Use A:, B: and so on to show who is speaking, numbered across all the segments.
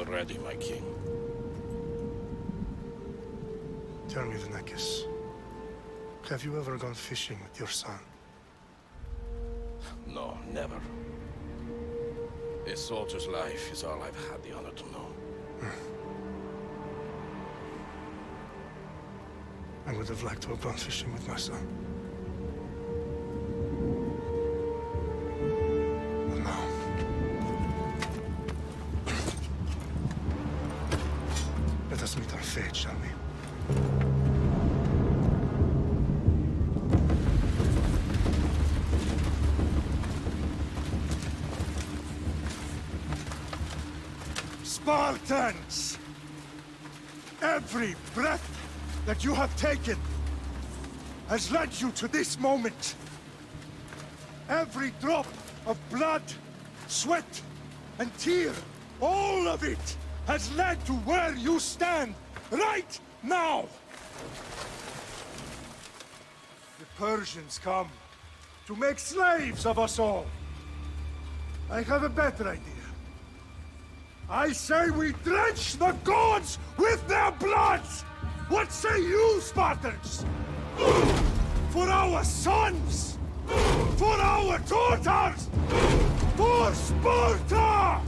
A: ready, my king.
B: Tell me, Vinakis, have you ever gone fishing with your son?
A: No, never. A soldier's life is all I've had the honor to know.
B: I would have liked to have gone fishing with my son. But now... let us meet our fate, shall we? Spartans! Every breath that you have taken has led you to this moment. Every drop of blood, sweat, and tear, all of it has led to where you stand right now. The Persians come to make slaves of us all. I have a better idea. I say we drench the gods with their blood! What say you, Spartans? For our sons! For our daughters! For Sparta!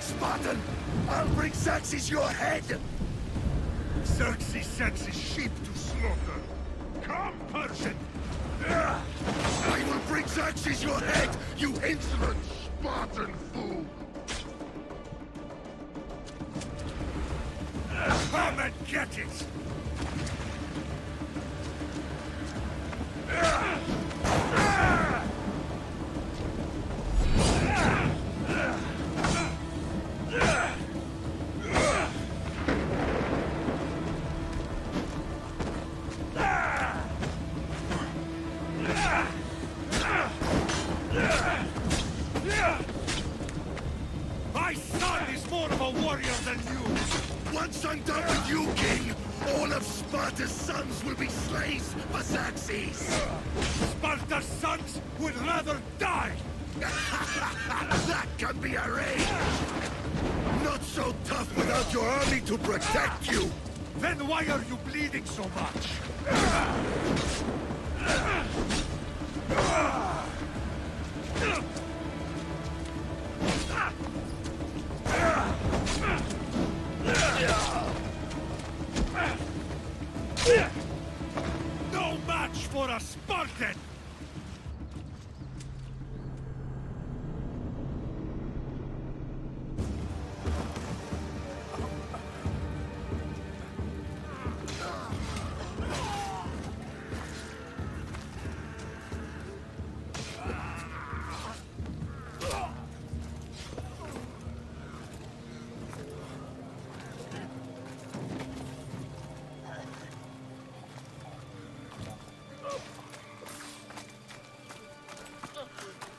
C: Spartan! I'll bring Xerxes your head!
B: Xerxes sends his sheep to slaughter. Come, Persian!
C: I will bring Xerxes your head, you insolent Spartan fool!
B: Come and get it! My son is more of a warrior than you!
C: Once I'm done with you, king, all of Sparta's sons will be slaves for Xerxes!
B: Sparta's sons would rather die!
C: That can be arranged! Not so tough without your army to protect you!
B: Then why are you bleeding so much? No match for a Spartan!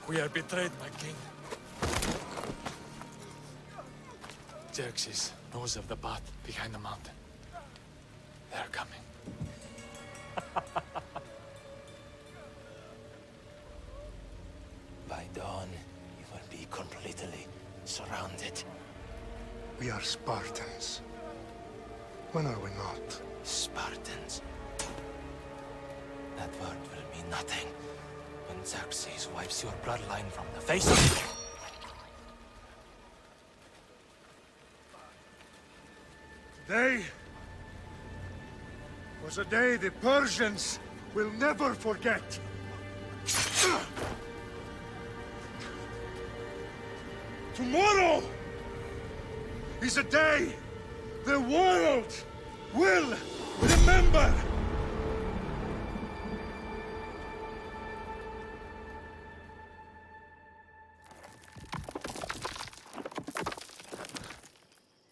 D: We are betrayed, my king. Xerxes knows of the path behind the mountain. They're coming.
E: By dawn, you will be completely surrounded.
B: We are Spartans. When are we not?
E: Spartans. That word will mean nothing when Xerxes wipes your bloodline from the face of the...
B: Today was a day the Persians will never forget. Tomorrow is a day the world will remember.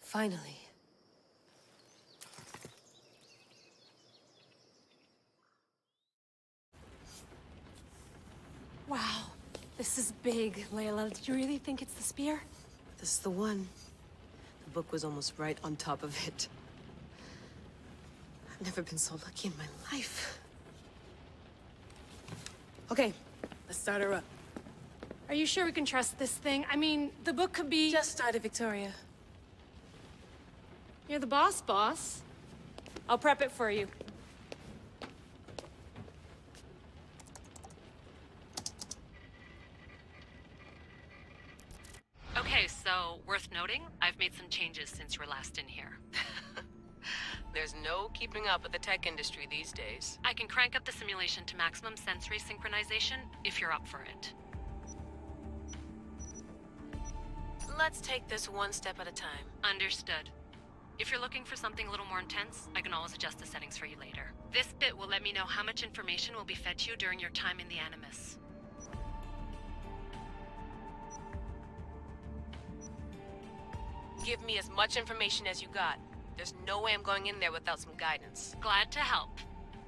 F: Finally.
G: Wow, this is big, Layla. Did you really think it's the spear?
F: This is the one. The book was almost right on top of it. I've never been so lucky in my life. Okay, let's start her up.
G: Are you sure we can trust this thing? I mean, the book could be...
F: Just started, Victoria.
G: You're the boss. I'll prep it for you.
H: Okay, so worth noting, I've made some changes since you were last in here.
F: There's no keeping up with the tech industry these days.
H: I can crank up the simulation to maximum sensory synchronization if you're up for it.
F: Let's take this one step at a time.
H: Understood. If you're looking for something a little more intense, I can always adjust the settings for you later. This bit will let me know how much information will be fed to you during your time in the Animus.
F: Give me as much information as you got. There's no way I'm going in there without some guidance.
H: Glad to help.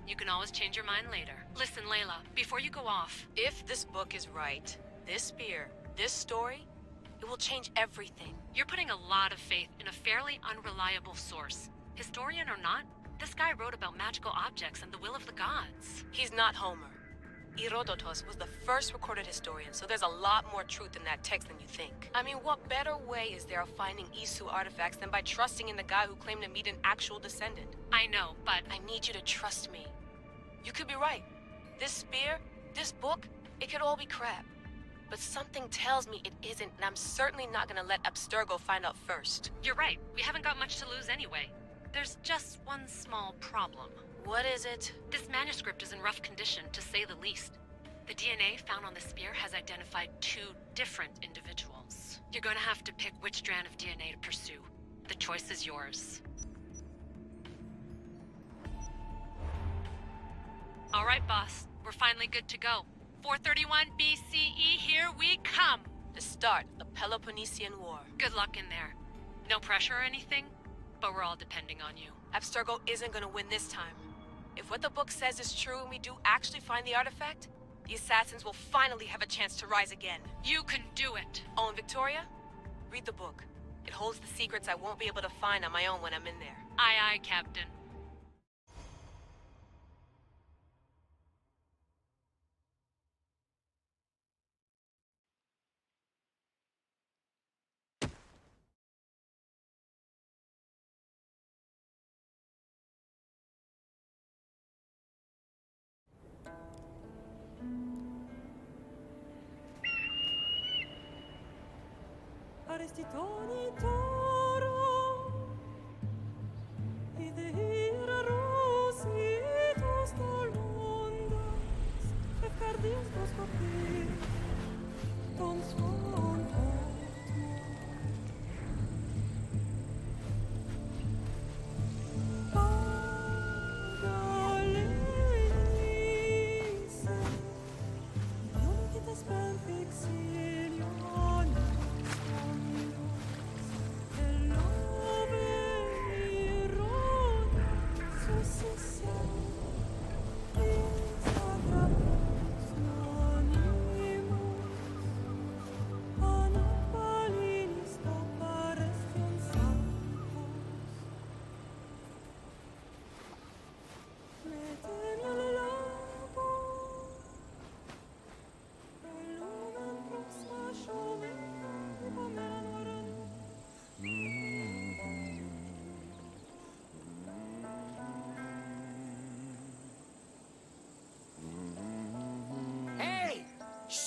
H: You can always change your mind later. Listen, Layla, before you go off...
F: If this book is right, this spear, this story, it will change everything.
H: You're putting a lot of faith in a fairly unreliable source. Historian or not, this guy wrote about magical objects and the will of the gods.
F: He's not Homer. Herodotus was the first recorded historian, so there's a lot more truth in that text than you think. I mean, what better way is there of finding Isu artifacts than by trusting in the guy who claimed to meet an actual descendant?
H: I know, but...
F: I need you to trust me. You could be right. This spear, this book, it could all be crap. But something tells me it isn't, and I'm certainly not gonna let Abstergo find out first.
H: You're right. We haven't got much to lose anyway. There's just one small problem.
F: What is it?
H: This manuscript is in rough condition, to say the least. The DNA found on the spear has identified 2 different individuals. You're gonna have to pick which strand of DNA to pursue. The choice is yours. All right, boss. We're finally good to go. 431 BCE, here we come!
F: The start of the Peloponnesian War.
H: Good luck in there. No pressure or anything, but we're all depending on you.
F: Abstergo isn't gonna win this time. If what the book says is true and we do actually find the artifact, the assassins will finally have a chance to rise again.
H: You can do it!
F: Oh, and Victoria? Read the book. It holds the secrets I won't be able to find on my own when I'm in there.
H: Aye, aye, Captain.
I: Aristitoni toro, idehira rositos dolondas, efcardios dos copir, ton son Pagaleise, non che te spem fixilion.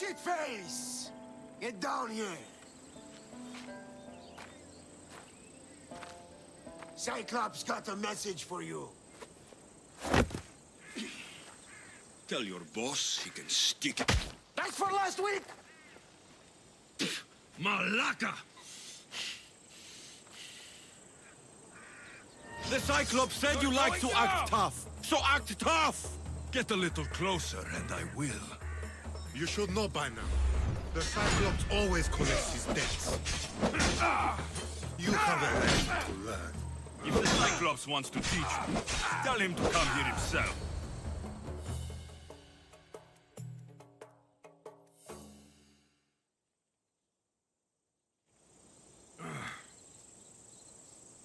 C: Shitface! Get down here! Cyclops got a message for you.
J: Tell your boss he can stick it.
C: That's for last week!
J: Malaka! The Cyclops said you like to act tough, so act tough! Get a little closer and I will.
C: You should know by now. The Cyclops always collects his debts. You have a lesson to learn.
J: If the Cyclops wants to teach you, tell him to come here himself.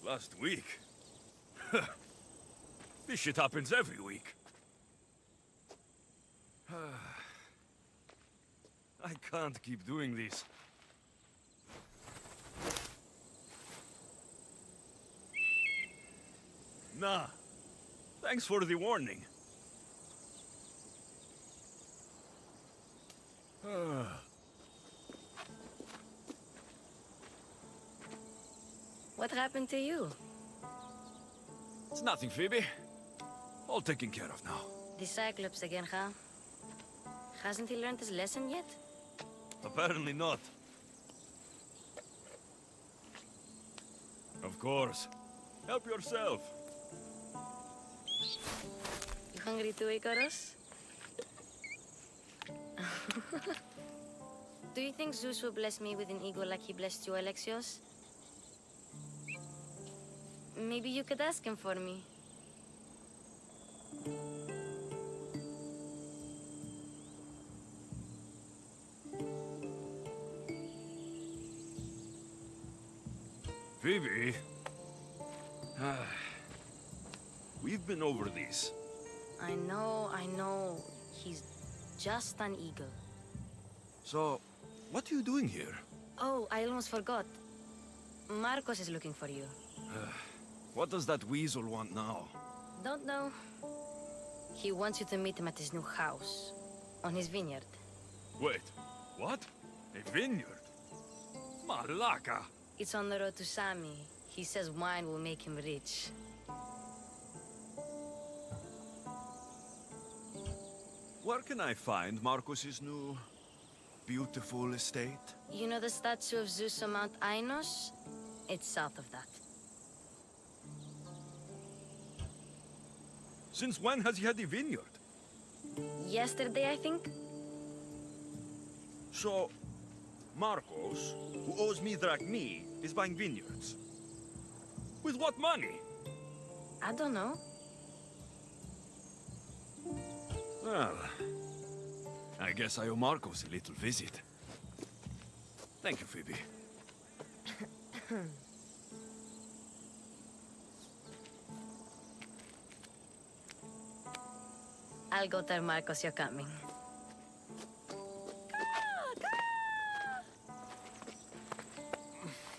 J: Last week? This shit happens every week. I can't keep doing this. Nah. Thanks for the warning.
F: What happened to you?
J: It's nothing, Phoebe. All taken care of now.
F: The Cyclops again, huh? Hasn't he learned his lesson yet?
J: Apparently not. Of course. Help yourself.
F: You hungry too, Icarus? Do you think Zeus will bless me with an ego like he blessed you, Alexios? Maybe you could ask him for me.
J: Phoebe? We've been over this.
F: I know. He's just an eagle.
J: So, what are you doing here?
F: Oh, I almost forgot. Marcos is looking for you.
J: What does that weasel want now?
F: Don't know. He wants you to meet him at his new house. On his vineyard.
J: Wait, what? A vineyard? Malaka!
F: It's on the road to Sami. He says wine will make him rich.
J: Where can I find Marcos's new, beautiful estate?
F: You know the statue of Zeus on Mount Ainos? It's south of that.
J: Since when has he had a vineyard?
F: Yesterday, I think?
J: So, Marcos, who owes me drachmi, is buying vineyards. With what money?
F: I don't know.
J: Well, I guess I owe Marcos a little visit. Thank you, Phoebe.
F: I'll go tell Marcos you're coming.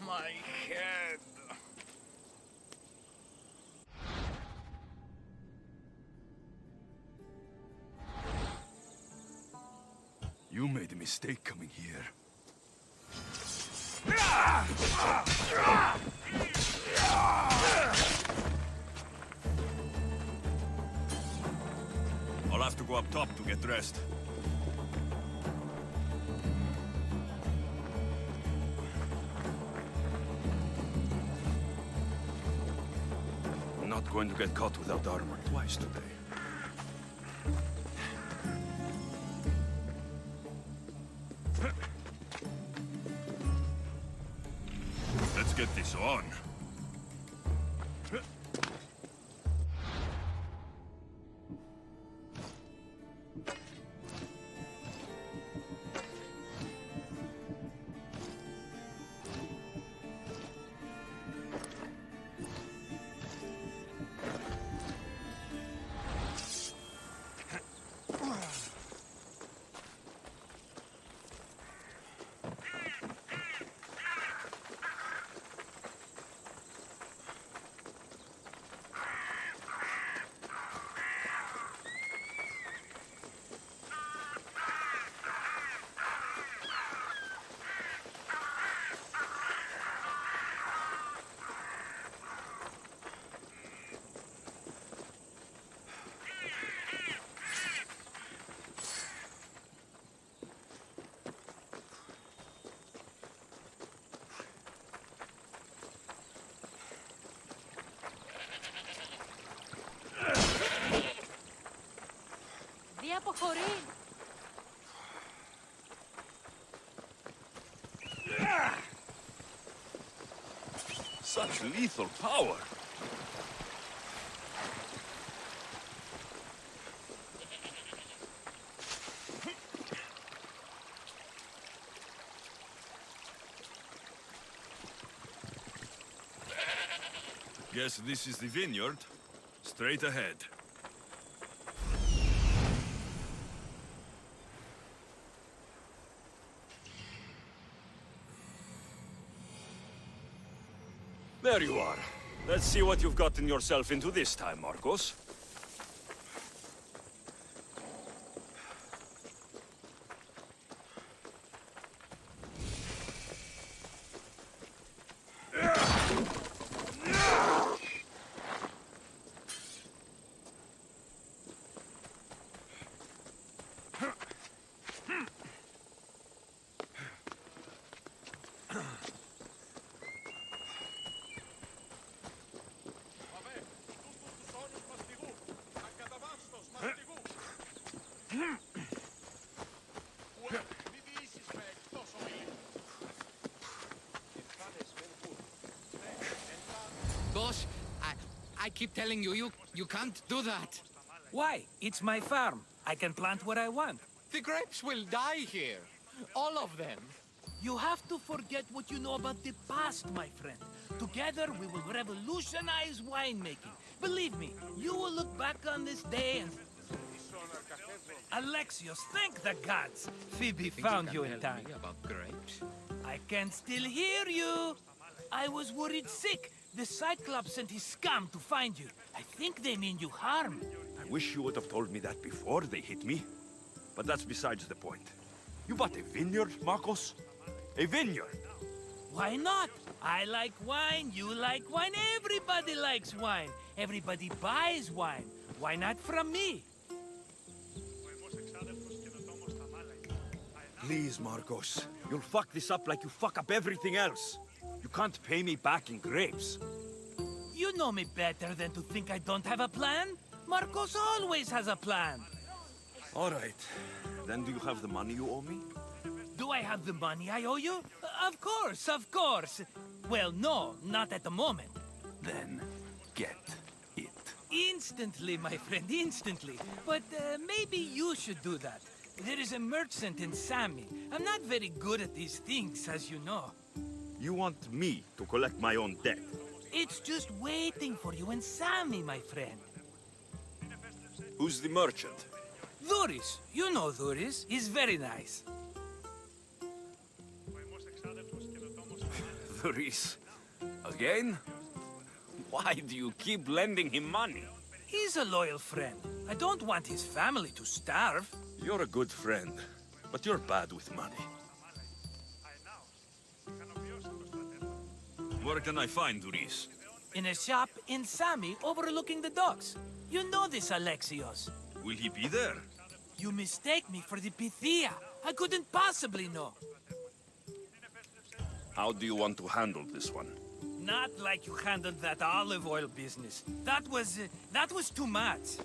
D: My head.
J: You made a mistake coming here. I'll have to go up top to get dressed. I'm not going to get caught without armor twice today. Let's get this on.
G: αποχωρεί.
J: Such lethal power. Guess this is the vineyard. Straight ahead. There you are. Let's see what you've gotten yourself into this time, Marcos.
K: Boss, I keep telling you, you can't do that.
L: Why? It's my farm. I can plant what I want.
K: The grapes will die here. All of them.
L: You have to forget what you know about the past, my friend. Together, we will revolutionize winemaking. Believe me, you will look back on this day and... Alexios, thank the gods! Phoebe found you in time.
K: About grapes?
L: I can still hear you! I was worried sick. The Cyclops sent his scum to find you. I think they mean you harm.
J: I wish you would have told me that before they hit me. But that's besides the point. You bought a vineyard, Marcos? A vineyard?
L: Why not? I like wine, you like wine, everybody likes wine. Everybody buys wine. Why not from me?
J: Please, Marcos. You'll fuck this up like you fuck up everything else. You can't pay me back in grapes.
L: You know me better than to think I don't have a plan. Marcos always has a plan.
J: All right. Then do you have the money you owe me?
L: Do I have the money I owe you? Of course, of course. Well, no, not at the moment.
J: Then get it.
L: Instantly, my friend, instantly. But maybe you should do that. There is a merchant in Sami. I'm not very good at these things, as you know.
J: You want me to collect my own debt?
L: It's just waiting for you in Sami, my friend.
J: Who's the merchant?
L: Dhuris. You know Dhuris. He's very nice.
J: Dhuris? Again? Why do you keep lending him money?
L: He's a loyal friend. I don't want his family to starve.
J: You're a good friend, but you're bad with money. Where can I find Dhuris?
L: In a shop in Sami overlooking the docks. You know this, Alexios.
J: Will he be there?
L: You mistake me for the Pythia. I couldn't possibly know.
J: How do you want to handle this one?
L: Not like you handled that olive oil business. That was too much.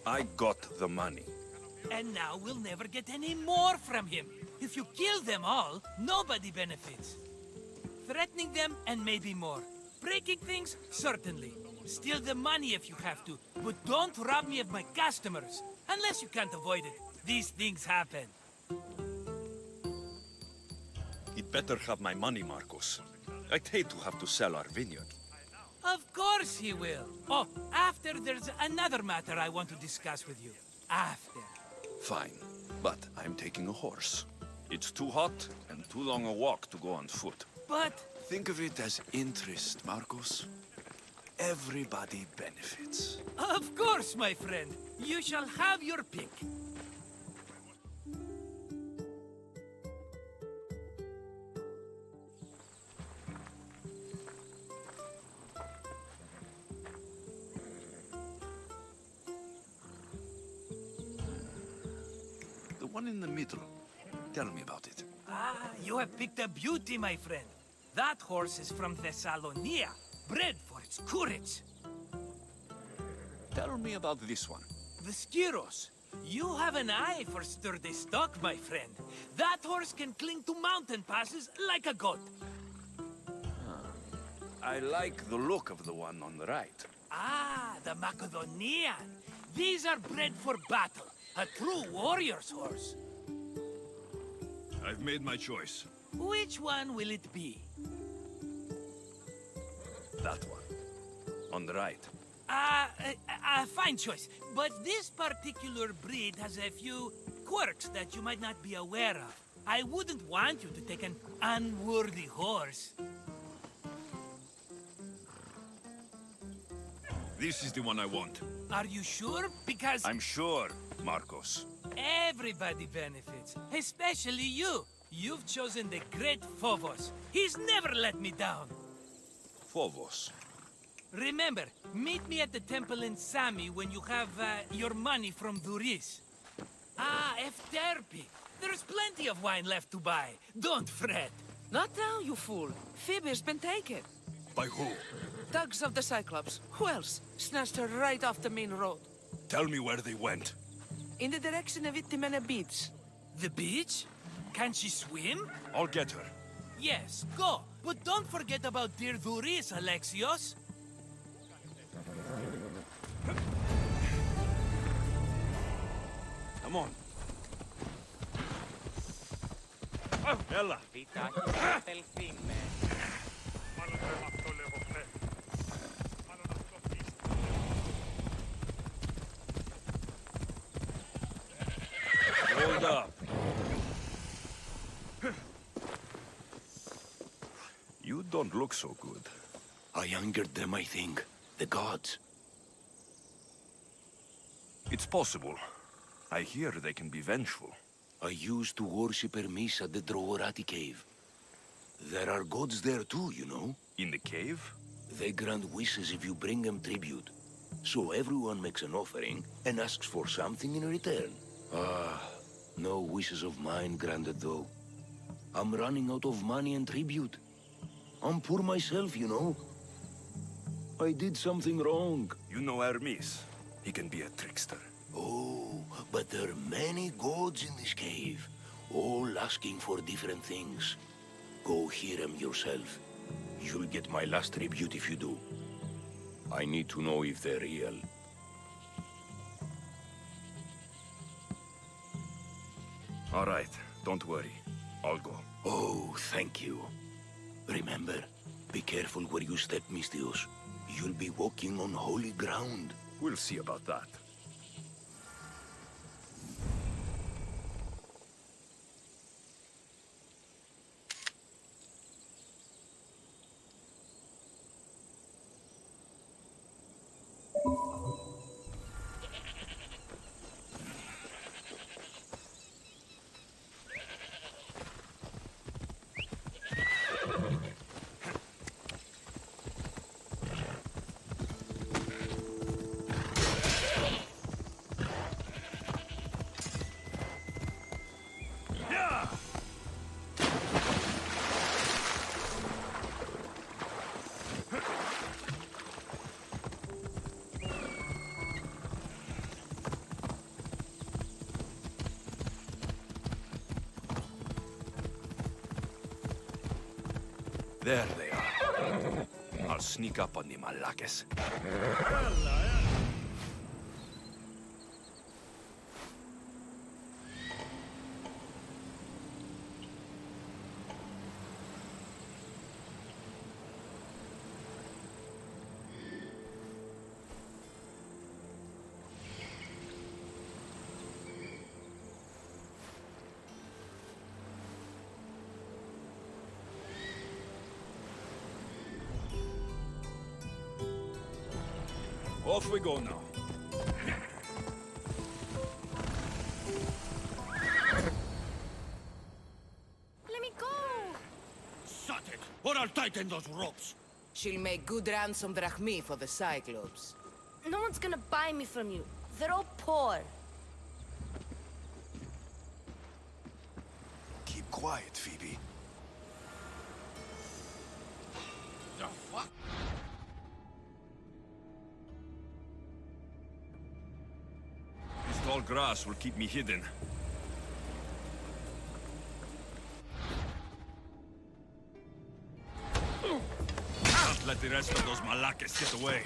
J: I got the money.
L: And now we'll never get any more from him. If you kill them all, nobody benefits. Threatening them, and maybe more. Breaking things, certainly. Steal the money if you have to, but don't rob me of my customers. Unless you can't avoid it. These things happen.
J: He'd better have my money, Marcos. I'd hate to have to sell our vineyard.
L: Of course he will. Oh, after there's another matter I want to discuss with you. After.
J: Fine, but I'm taking a horse. It's too hot and too long a walk to go on foot.
L: But...
J: Think of it as interest, Marcos. Everybody benefits.
L: Of course, my friend. You shall have your pick.
J: The one in the middle. Tell me about it.
L: Ah, you have picked a beauty, my friend. That horse is from Thessalonia, bred for its courage.
J: Tell me about this one.
L: The Skyros. You have an eye for sturdy stock, my friend. That horse can cling to mountain passes like a goat.
J: I like the look of the one on the right.
L: Ah, the Macedonian. These are bred for battle. A true warrior's horse.
J: I've made my choice.
L: Which one will it be?
J: That one. On the right.
L: Fine choice. But this particular breed has a few quirks that you might not be aware of. I wouldn't want you to take an unworthy horse.
J: This is the one I want.
L: Are you sure? Because
J: I'm sure, Marcos.
L: everybody benefits, especially you. You've chosen the great Phobos. He's never let me down.
J: Phobos.
L: Remember, meet me at the temple in Sami when you have your money from Duris. Ah, Efterpi. There's plenty of wine left to buy. Don't fret.
M: Not now, you fool. Phoebe's been taken.
J: By who?
M: Thugs of the Cyclops. Who else? Snatched her right off the main road.
J: Tell me where they went.
M: In the direction of Itimena Beach.
L: The beach? Can she swim?
J: I'll get her.
L: Yes, go. But don't forget about dear Duris, Alexios.
J: Come on. Ella. Hold up. You don't look so good.
A: I angered them, I think. The gods.
J: It's possible. I hear they can be vengeful.
A: I used to worship Hermes at the Droorati cave. There are gods there too, you know.
J: In the cave?
A: They grant wishes if you bring them tribute. So everyone makes an offering and asks for something in return. Ah, no wishes of mine granted though. I'm running out of money and tribute. I'm poor myself, you know. I did something wrong.
J: You know Hermes. He can be a trickster.
A: Oh, but there are many gods in this cave, all asking for different things. Go hear them yourself. You'll get my last tribute if you do. I need to know if they're real.
J: All right, don't worry. I'll go.
A: Oh, thank you. Remember, be careful where you step, Mistios. You'll be walking on holy ground.
J: We'll see about that. There they are. I'll sneak up on the Malakes. Off we go now.
F: Let me go!
K: Shut it, or I'll tighten those ropes.
M: She'll make good ransom drachmi for the Cyclops.
F: No one's gonna buy me from you. They're all poor.
A: Keep quiet, Phoebe.
K: The fuck?
J: tall grass will keep me hidden. Can't let the rest of those Malakas get away.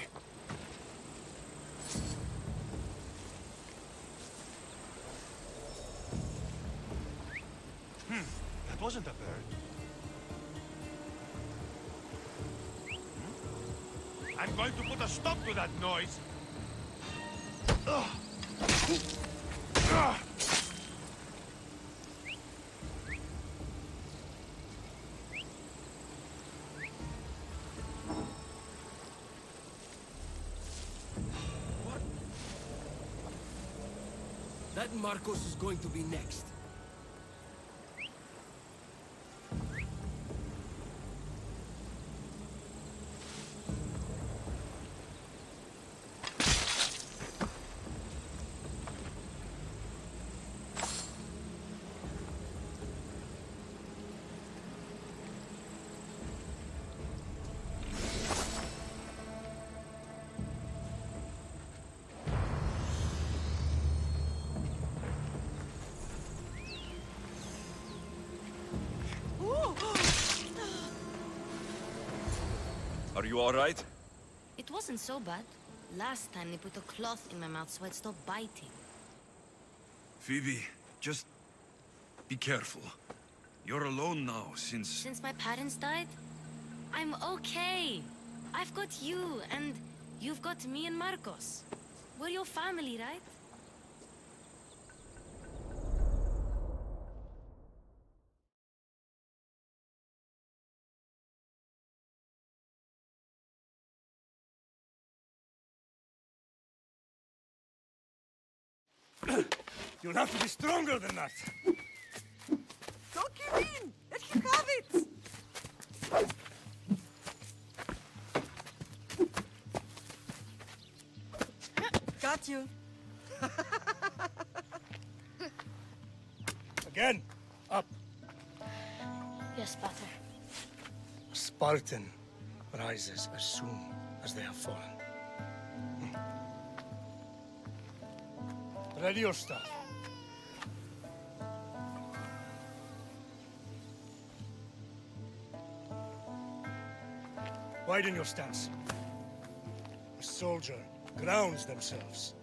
B: That wasn't a bird. I'm going to put a stop to that noise.
N: That Marcos is going to be next.
J: Are you all right?
H: It wasn't so bad. Last time they put a cloth in my mouth so I'd stop biting.
J: Phoebe, just be careful. You're alone now since...
H: Since my parents died? I'm okay. I've got you, and you've got me and Marcos. We're your family, right?
B: You'll have to be stronger than that.
M: Don't give in! Let him have it! Got you.
B: Again, up.
G: Yes, Pater.
B: A Spartan rises as soon as they have fallen. Ready your staff. Widen your stance. A soldier grounds themselves.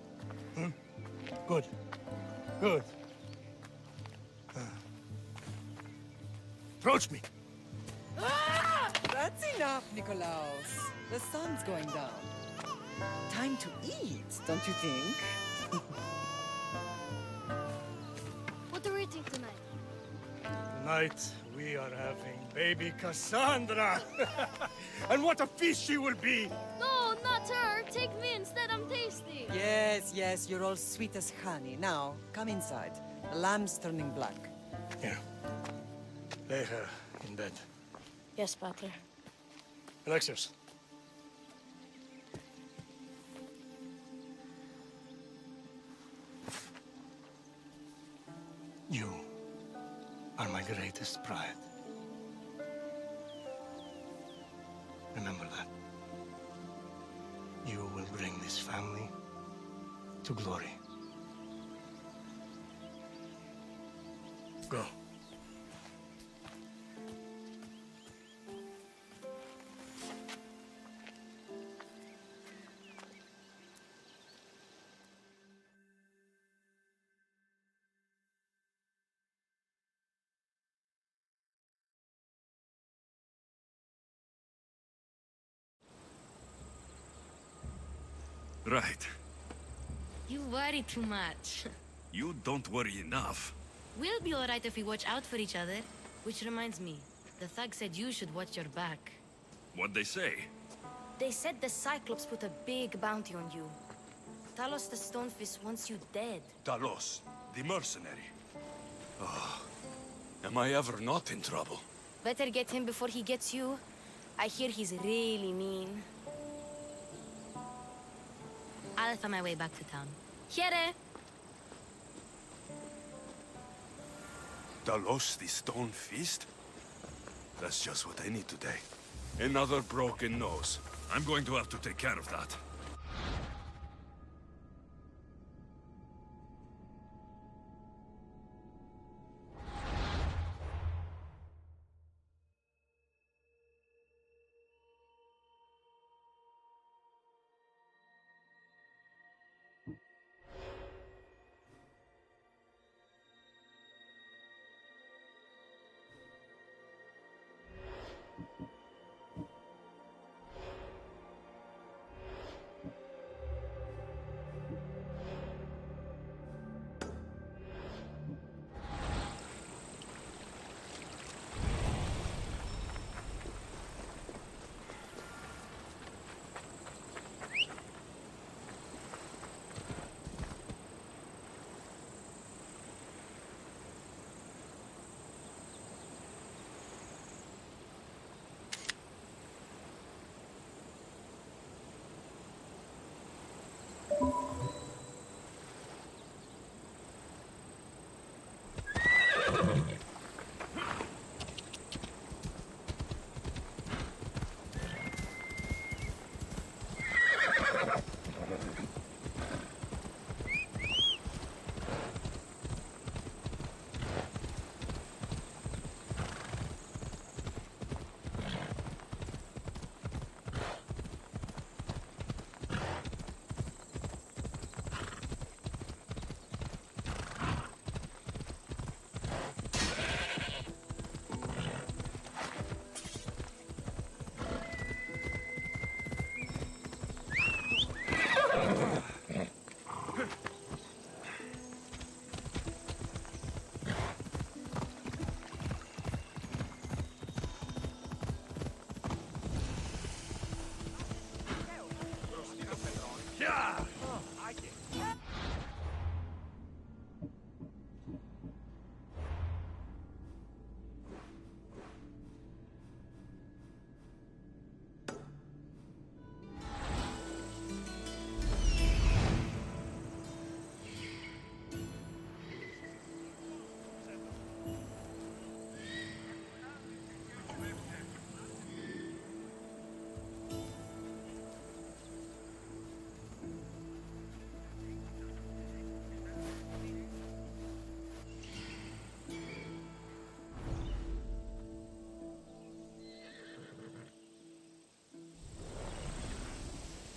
B: Good. Good. Approach me.
M: Ah! That's enough, Nikolaos. The sun's going down. Time to eat, don't you think?
G: What are we eating tonight?
B: Tonight, we are having baby Cassandra. And what a feast she will be!
G: No, not her. Take me instead. I'm tasty.
M: Yes, yes, you're all sweet as honey. Now, come inside. The lamb's turning black.
B: Here. Lay her in bed.
G: Yes, Pater.
B: Alexios. You are my greatest pride. Remember that. You will bring this family to glory. Go.
J: Right.
H: You worry too much.
J: You don't worry enough.
H: We'll be alright if we watch out for each other. Which reminds me, the thug said you should watch your back.
J: What'd they say?
G: They said the Cyclops put a big bounty on you. Talos the Stonefist wants you dead.
J: Talos, the mercenary. Oh, am I ever not in trouble?
G: Better get him before he gets you. I hear he's really mean.
H: I'll find my way back to town.
G: Here!
J: Talos, the Stone Fist? That's just what I need today. Another broken nose. I'm going to have to take care of that.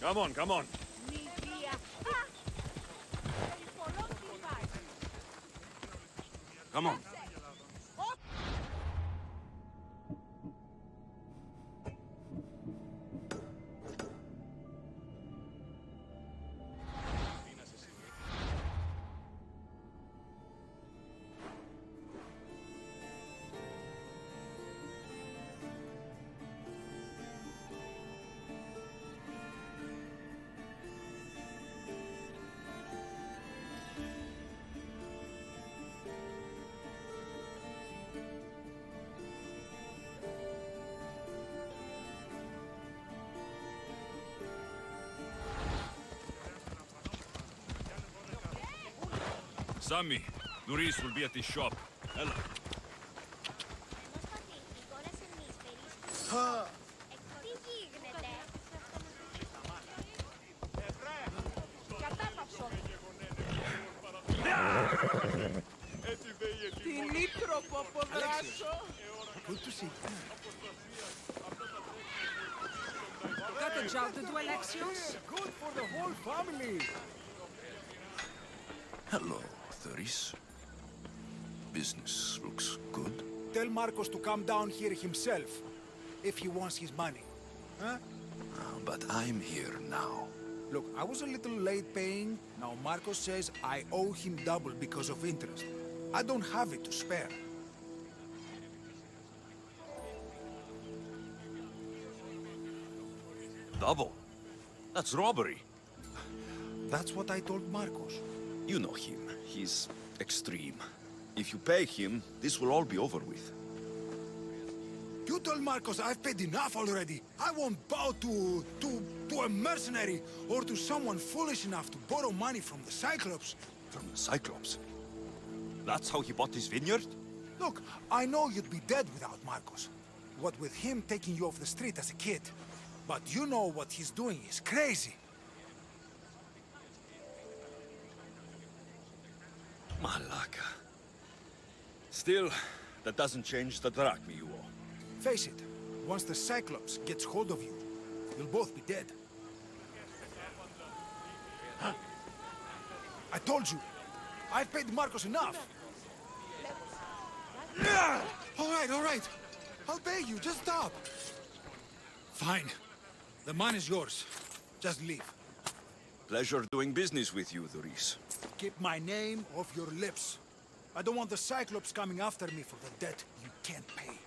J: Come on, come on. Come on. Sammy, Doris will be at the shop. Ella.
L: Tinitroppo, poveraccio!
O: Good to see you.
P: Got a job to do, Alexios?
O: Good for the whole family.
A: Hello, Doris. Business looks good.
O: Tell Marcos to come down here himself, if he wants his money. Huh?
A: But I'm here now.
O: Look, I was a little late paying. Now Marcos says I owe him double because of interest. I don't have it to spare.
J: Double? That's robbery.
O: That's what I told Marcos.
J: You know him. He's extreme. If you pay him, this will all be over with.
O: You told Marcos I've paid enough already. I won't bow to a mercenary or to someone foolish enough to borrow money from the Cyclops.
J: From the Cyclops? That's how he bought his vineyard?
O: Look, I know you'd be dead without Marcos. What with him taking you off the street as a kid. But you know what he's doing is crazy.
J: Malaka. Still, that doesn't change the drachma you owe.
O: Face it, once the Cyclops gets hold of you, you'll both be dead. I told you, I've paid Marcos enough. All right. I'll pay you, just stop. Fine. The money's yours. Just leave.
J: Pleasure doing business with you, Doris.
O: Keep my name off your lips. I don't want the Cyclops coming after me for the debt you can't pay.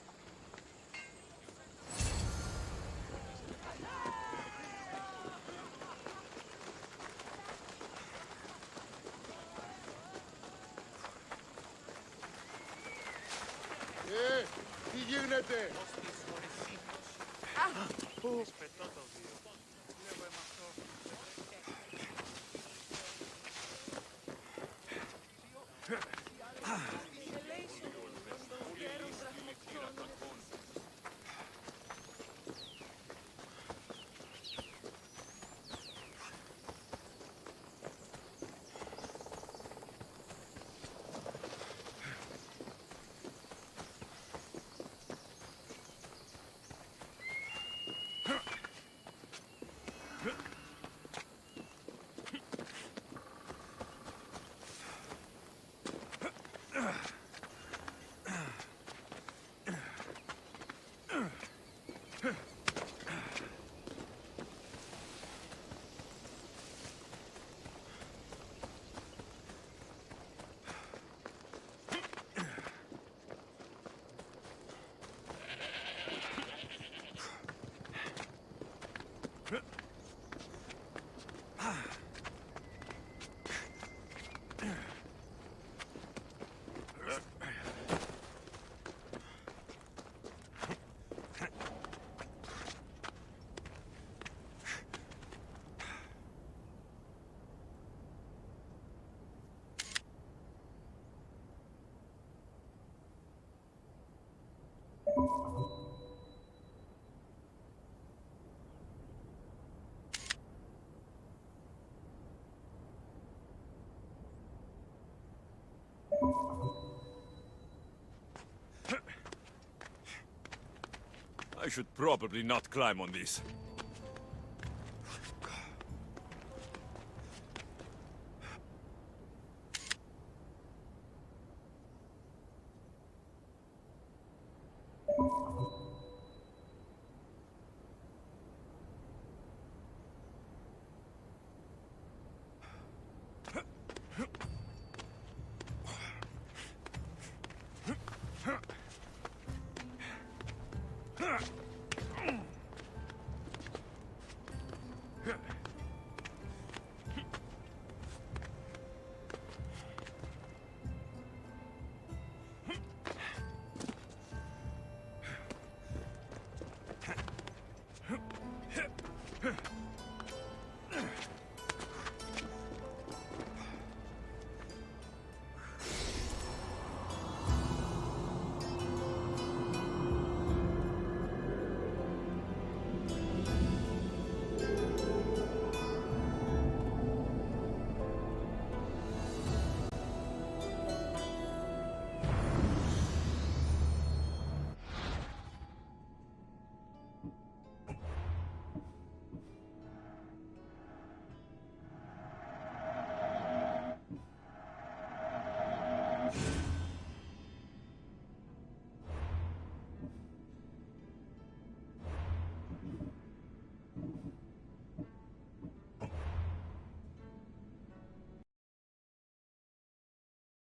B: Τι γίνεται!
J: I should probably not climb on this.